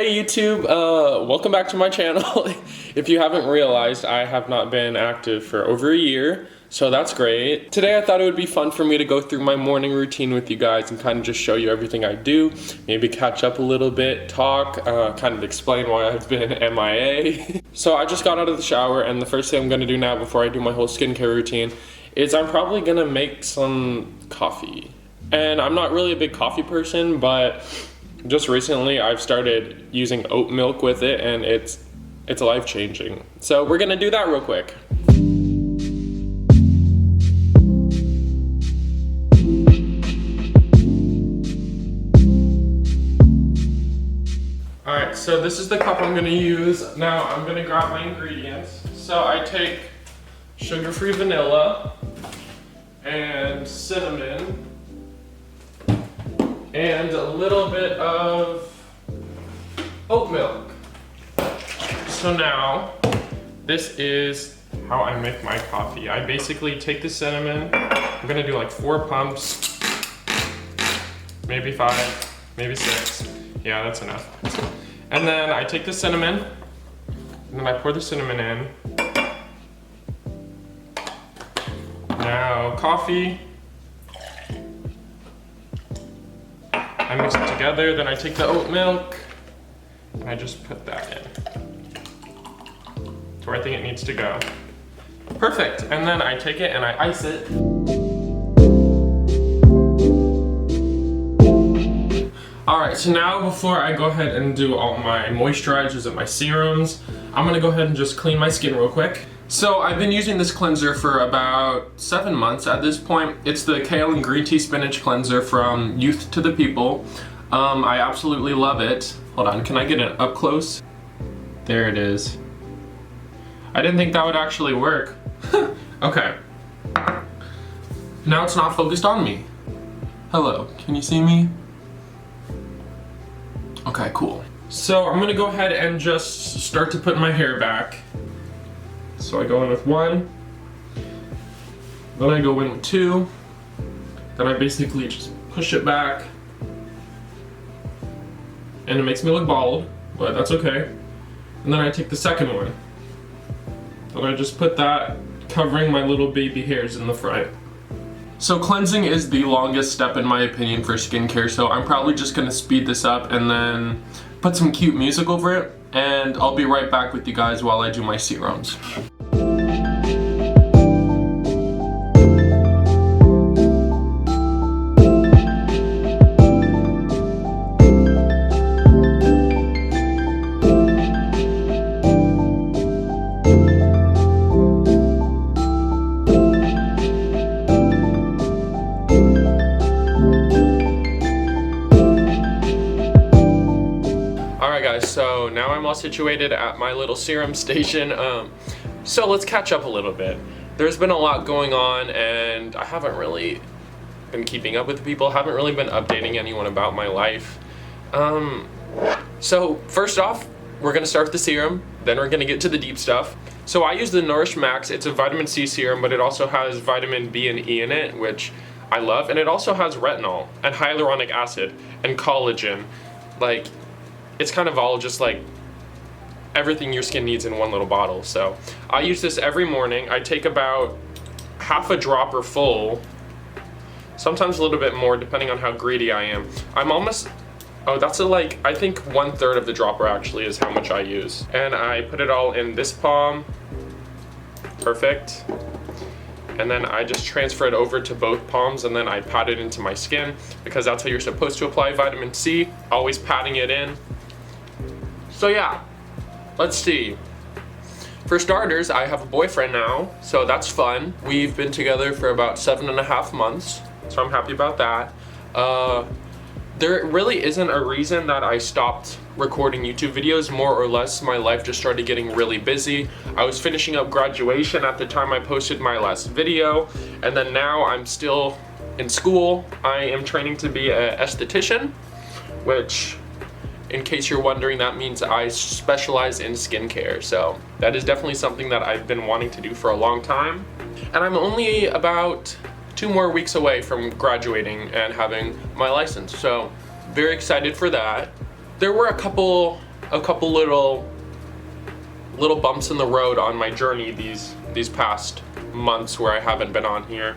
Hey YouTube, welcome back to my channel. If you haven't realized, I have not been active for over a year, so that's great. Today I thought it would be fun for me to go through my morning routine with you guys and kind of just show you everything I do, maybe catch up a little bit, talk, kind of explain why I've been MIA. So I just got out of the shower, and the first thing I'm gonna do now before I do my whole skincare routine is I'm probably gonna make some coffee. And I'm not really a big coffee person, but just recently I've started using oat milk with it, and it's life-changing. So we're gonna do that real quick. Alright, so this is the cup I'm gonna use. Now I'm gonna grab my ingredients. So I take sugar-free vanilla and cinnamon and a little bit of oat milk. So now, this is how I make my coffee. I basically take the cinnamon, I'm gonna do like 4 pumps, maybe 5, maybe 6. Yeah, that's enough. And then I take the cinnamon, and then I pour the cinnamon in. Now, coffee. I mix it together, then I take the oat milk, and I just put that in to where I think it needs to go. Perfect, and then I take it and I ice it. Alright, so now before I go ahead and do all my moisturizers and my serums, I'm gonna go ahead and just clean my skin real quick. So I've been using this cleanser for about 7 months at this point. It's the Kale and Green Tea Spinach Cleanser from Youth to the People. I absolutely love it. Hold on, can I get it up close? There it is. I didn't think that would actually work. Okay. Now it's not focused on me. Hello, can you see me? Okay, cool. So I'm gonna go ahead and just start to put my hair back. So I go in with 1, then I go in with 2, then I basically just push it back, and it makes me look bald, but that's okay. And then I take the second one, and I just put that covering my little baby hairs in the front. So cleansing is the longest step in my opinion for skincare, so I'm probably just gonna speed this up and then put some cute music over it, and I'll be right back with you guys while I do my serums. So now I'm all situated at my little serum station, so let's catch up a little bit. There's been a lot going on, and I haven't really been keeping up with people, haven't really been updating anyone about my life. So first off, we're gonna start with the serum, then we're gonna get to the deep stuff. So I use the Nourish Max. It's a vitamin C serum, but it also has vitamin B and E in it, which I love, and it also has retinol and hyaluronic acid and collagen. Like, it's kind of all just like everything your skin needs in one little bottle. So I use this every morning. I take about half a dropper full, sometimes a little bit more depending on how greedy I am. I'm almost, oh, that's like, I think 1/3 of the dropper actually is how much I use. And I put it all in this palm. Perfect. And then I just transfer it over to both palms, and then I pat it into my skin, because that's how you're supposed to apply vitamin C, always patting it in. So yeah, let's see. For starters, I have a boyfriend now, so that's fun. We've been together for about 7.5 months, so I'm happy about that. There really isn't a reason that I stopped recording YouTube videos. More or less, my life just started getting really busy. I was finishing up graduation at the time I posted my last video, and then now I'm still in school. I am training to be an esthetician, which, in case you're wondering, that means I specialize in skincare. So that is definitely something that I've been wanting to do for a long time. And I'm only about 2 more weeks away from graduating and having my license, so very excited for that. There were a couple a couple little bumps in the road on my journey these past months where I haven't been on here.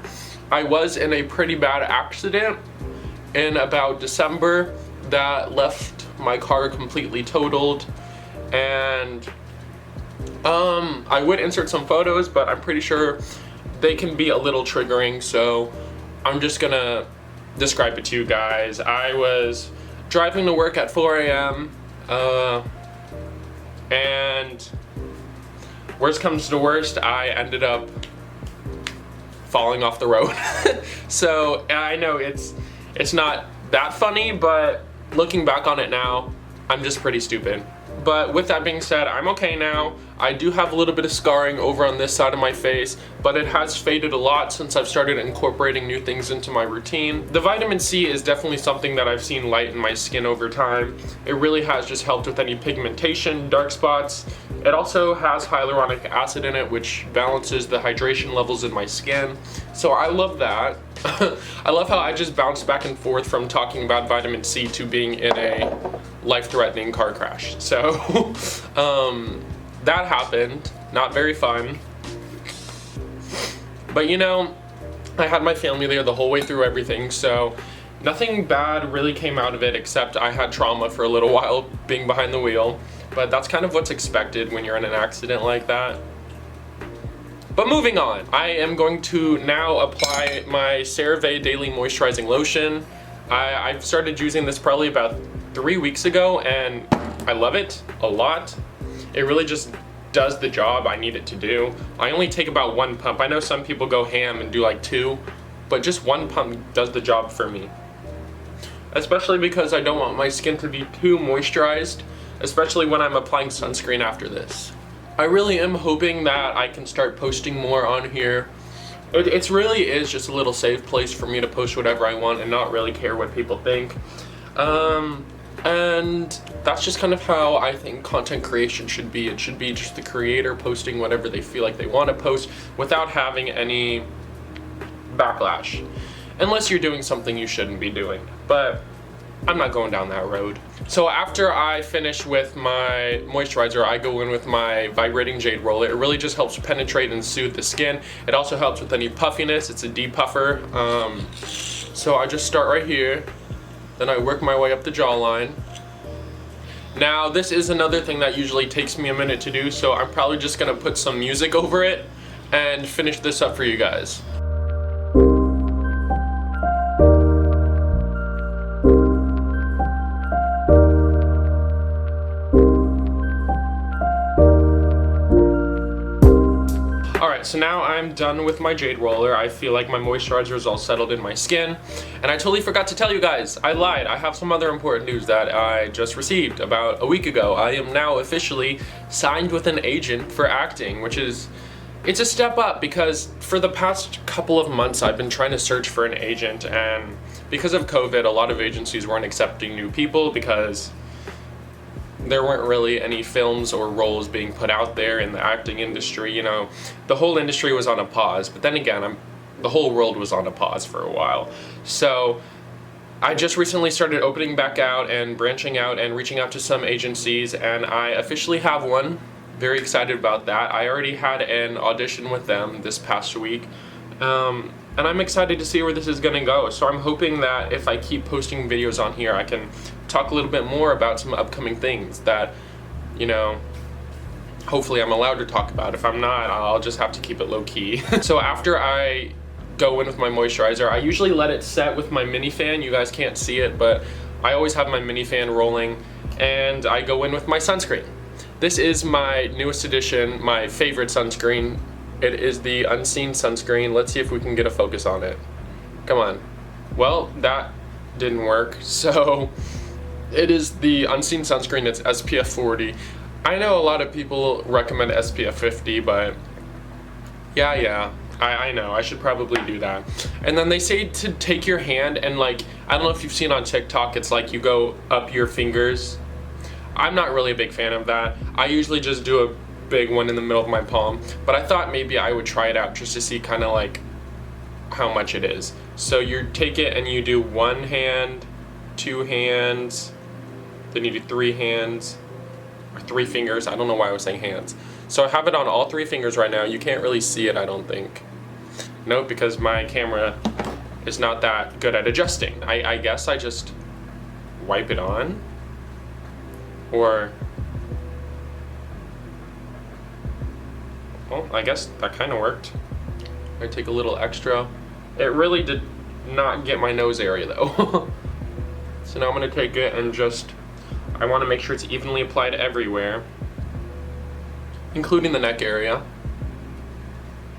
I was in a pretty bad accident in about December that left my car completely totaled, and I would insert some photos, but I'm pretty sure they can be a little triggering, so I'm just gonna describe it to you guys. I was driving to work at 4 a.m. And worst comes to worst, I ended up falling off the road. So I know it's not that funny, but looking back on it now, I'm just pretty stupid. But with that being said, I'm okay now. I do have a little bit of scarring over on this side of my face, but it has faded a lot since I've started incorporating new things into my routine. The vitamin C is definitely something that I've seen lighten my skin over time. It really has just helped with any pigmentation, dark spots. It also has hyaluronic acid in it, which balances the hydration levels in my skin. So I love that. I love how I just bounced back and forth from talking about vitamin C to being in a life-threatening car crash. So that happened. Not very fun. But you know, I had my family there the whole way through everything, so nothing bad really came out of it except I had trauma for a little while being behind the wheel. But that's kind of what's expected when you're in an accident like that. But moving on, I am going to now apply my CeraVe Daily Moisturizing Lotion. I've started using this probably about 3 weeks ago, and I love it a lot. It really just does the job I need it to do. I only take about 1 pump. I know some people go ham and do like 2, but just 1 pump does the job for me. Especially because I don't want my skin to be too moisturized, especially when I'm applying sunscreen after this. I really am hoping that I can start posting more on here. It really is just a little safe place for me to post whatever I want and not really care what people think. And that's just kind of how I think content creation should be. It should be just the creator posting whatever they feel like they want to post without having any backlash. Unless you're doing something you shouldn't be doing. But I'm not going down that road. So after I finish with my moisturizer, I go in with my vibrating jade roller. It really just helps penetrate and soothe the skin. It also helps with any puffiness. It's a depuffer. So I just start right here. Then I work my way up the jawline. Now this is another thing that usually takes me a minute to do, so I'm probably just gonna put some music over it and finish this up for you guys. So now I'm done with my jade roller. I feel like my moisturizer is all settled in my skin. And I totally forgot to tell you guys, I lied. I have some other important news that I just received about a week ago. I am now officially signed with an agent for acting, which is, it's a step up because for the past couple of months I've been trying to search for an agent, and because of COVID, a lot of agencies weren't accepting new people because there weren't really any films or roles being put out there in the acting industry. You know, the whole industry was on a pause, but then again, the whole world was on a pause for a while. So I just recently started opening back out and branching out and reaching out to some agencies, and I officially have one. Very excited about that. I already had an audition with them this past week. And I'm excited to see where this is gonna go. So I'm hoping that if I keep posting videos on here, I can talk a little bit more about some upcoming things that, you know, hopefully I'm allowed to talk about. If I'm not, I'll just have to keep it low key. So after I go in with my moisturizer, I usually let it set with my mini fan. You guys can't see it, but I always have my mini fan rolling, and I go in with my sunscreen. This is my newest addition, my favorite sunscreen. It is the Unseen sunscreen. Let's see if we can get a focus on it. Come on. Well, that didn't work. So it is the Unseen sunscreen. It's SPF 40. I know a lot of people recommend SPF 50, but yeah, I know. I should probably do that. And then they say to take your hand and, like, I don't know if you've seen on TikTok, it's like you go up your fingers. I'm not really a big fan of that. I usually just do a big one in the middle of my palm, but I thought maybe I would try it out just to see kind of like how much it is. So you take it and you do 1 hand, 2 hands, then you do 3 hands, or 3 fingers. I don't know why I was saying hands. So I have it on all 3 fingers right now. You can't really see it, I don't think. Nope, because my camera is not that good at adjusting. I guess I just wipe it on, or, well, I guess that kind of worked. I take a little extra. It really did not get my nose area though. So now I'm gonna take it and just, I want to make sure it's evenly applied everywhere, including the neck area.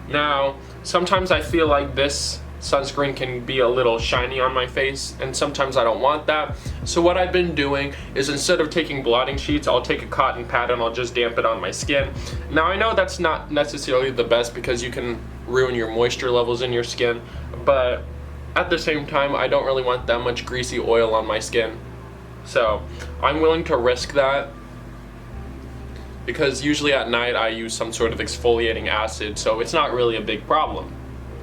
Now, sometimes I feel like this sunscreen can be a little shiny on my face, and sometimes I don't want that. So what I've been doing is, instead of taking blotting sheets, I'll take a cotton pad and I'll just damp it on my skin. Now I know that's not necessarily the best because you can ruin your moisture levels in your skin, but at the same time, I don't really want that much greasy oil on my skin. So I'm willing to risk that, because usually at night I use some sort of exfoliating acid, so it's not really a big problem.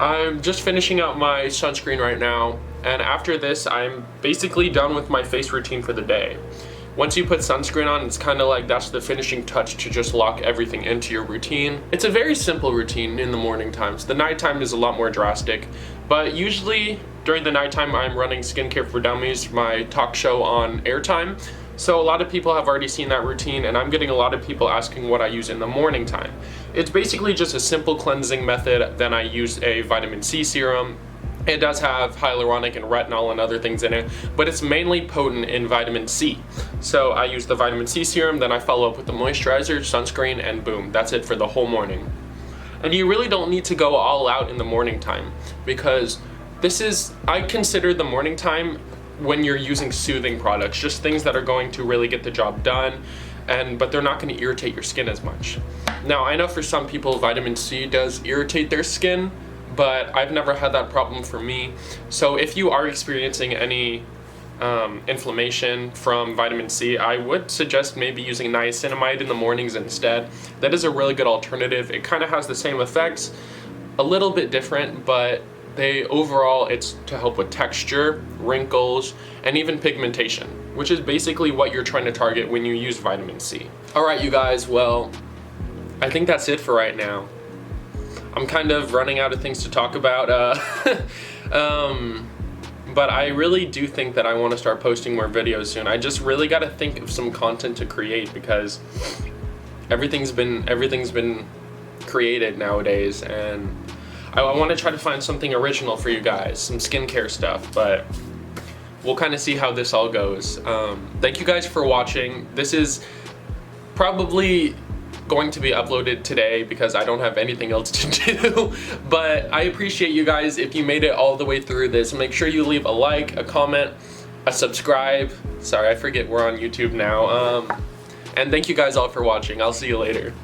I'm just finishing up my sunscreen right now, and after this I'm basically done with my face routine for the day. Once you put sunscreen on, it's kind of like that's the finishing touch to just lock everything into your routine. It's a very simple routine in the morning times. The nighttime is a lot more drastic, but usually during the nighttime I'm running Skincare for Dummies, my talk show on airtime. So a lot of people have already seen that routine, and I'm getting a lot of people asking what I use in the morning time. It's basically just a simple cleansing method. Then I use a vitamin C serum. It does have hyaluronic and retinol and other things in it, but it's mainly potent in vitamin C. So I use the vitamin C serum, then I follow up with the moisturizer, sunscreen, and boom, that's it for the whole morning. And you really don't need to go all out in the morning time, because I consider the morning time when you're using soothing products, just things that are going to really get the job done, but they're not going to irritate your skin as much. Now, I know for some people vitamin C does irritate their skin, but I've never had that problem for me. So if you are experiencing any inflammation from vitamin C, I would suggest maybe using niacinamide in the mornings instead. That is a really good alternative. It kind of has the same effects, a little bit different, but overall it's to help with texture, wrinkles, and even pigmentation, which is basically what you're trying to target when you use vitamin C. Alright you guys, well, I think that's it for right now. I'm kind of running out of things to talk about, but I really do think that I want to start posting more videos soon. I just really got to think of some content to create, because everything's been created nowadays, and I want to try to find something original for you guys, some skincare stuff, but we'll kind of see how this all goes. Thank you guys for watching. This is probably going to be uploaded today because I don't have anything else to do, but I appreciate you guys. If you made it all the way through this, make sure you leave a like, a comment, a subscribe. Sorry, I forget we're on YouTube now. And thank you guys all for watching. I'll see you later.